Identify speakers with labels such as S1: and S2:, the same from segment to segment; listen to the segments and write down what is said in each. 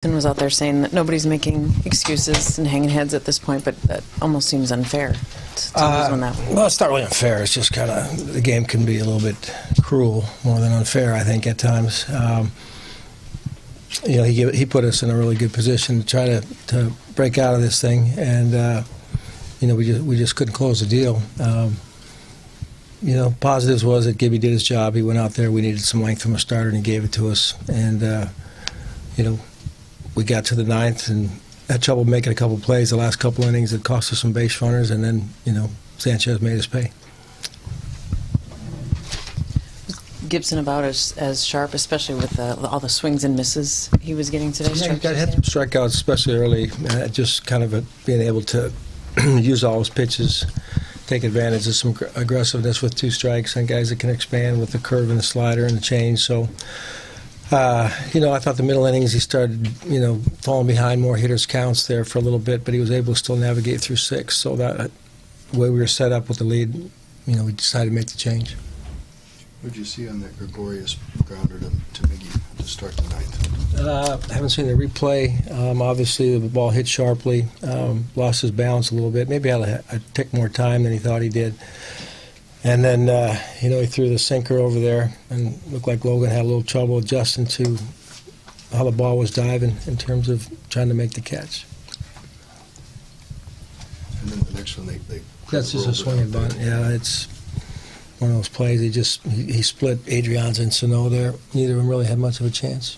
S1: Was out there saying that nobody's making excuses and hanging heads at this point, but that almost seems unfair to lose on that one.
S2: Well, it's not really unfair. It's just kind of the game can be a little bit cruel, more than unfair, I think, at times. He put us in a really good position to try to break out of this thing, and we just couldn't close the deal. Positives was that Gibby did his job. He went out there. We needed some length from a starter, and he gave it to us. And we got to the ninth and had trouble making a couple plays the last couple innings that cost us some base runners, and then Sanchez made us pay.
S1: Gibson about as sharp, especially with all the swings and misses he was getting today?
S2: Yeah, he had some strikeouts, especially early. Just kind of being able to use all his pitches, take advantage of some aggressiveness with 2 strikes, and guys that can expand with the curve and the slider and the change. So, I thought the middle innings he started, falling behind more hitters' counts there for a little bit, but he was able to still navigate through 6. So that way we were set up with the lead, we decided to make the change.
S3: What did you see on that Gregorius grounder to Miggy to start the ninth?
S2: I haven't seen the replay. Obviously, the ball hit sharply, lost his balance a little bit. Maybe had a tick more time than he thought he did. And then, he threw the sinker over there and looked like Logan had a little trouble adjusting to how the ball was diving in terms of trying to make the catch.
S3: And then the next one, they
S2: that's just a swinging bunt. Yeah, it's one of those plays. He split Adrian's and Sano there. Neither of them really had much of a chance.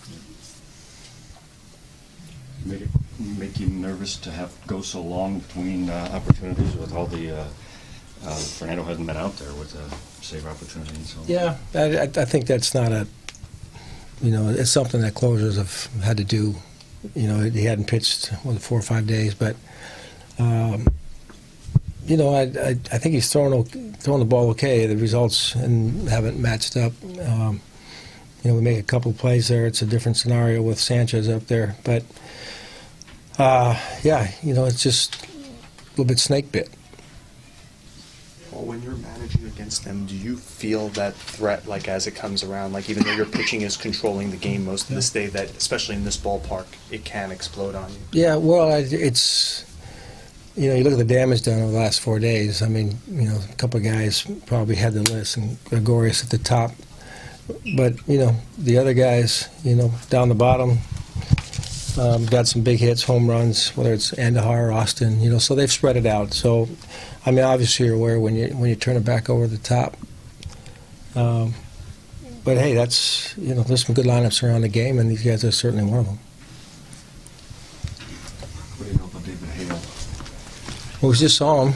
S4: Make you nervous to go so long between opportunities with all the Fernando hasn't been out there with a save opportunity and so on.
S2: Yeah, I think that's not it's something that closers have had to do. He hadn't pitched 4 or 5 days, but I think he's throwing the ball okay. The results haven't matched up. We make a couple plays there. It's a different scenario with Sanchez up there, but it's just a little bit snake bit.
S5: Well, when you're managing against them, do you feel that threat, like as it comes around, like even though your pitching is controlling the game most of this day, that especially in this ballpark, it can explode on you?
S2: Yeah, well, it's you look at the damage done over the last 4 days. I mean, a couple of guys probably had the list, and Gregorius at the top, but the other guys, down the bottom. Got some big hits, home runs, whether it's Andahar or Austin, so they've spread it out. So, I mean, obviously you're aware when you turn it back over the top. But hey, that's there's some good lineups around the game, and these guys are certainly one of them.
S4: What do you know about David Hale?
S2: Well, we just saw him,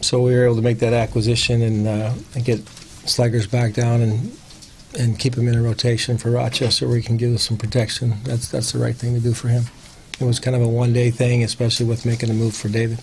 S2: so we were able to make that acquisition and get Slaggers back down and keep him in a rotation for Rochester where he can give us some protection. That's the right thing to do for him. It was kind of a one-day thing, especially with making the move for David.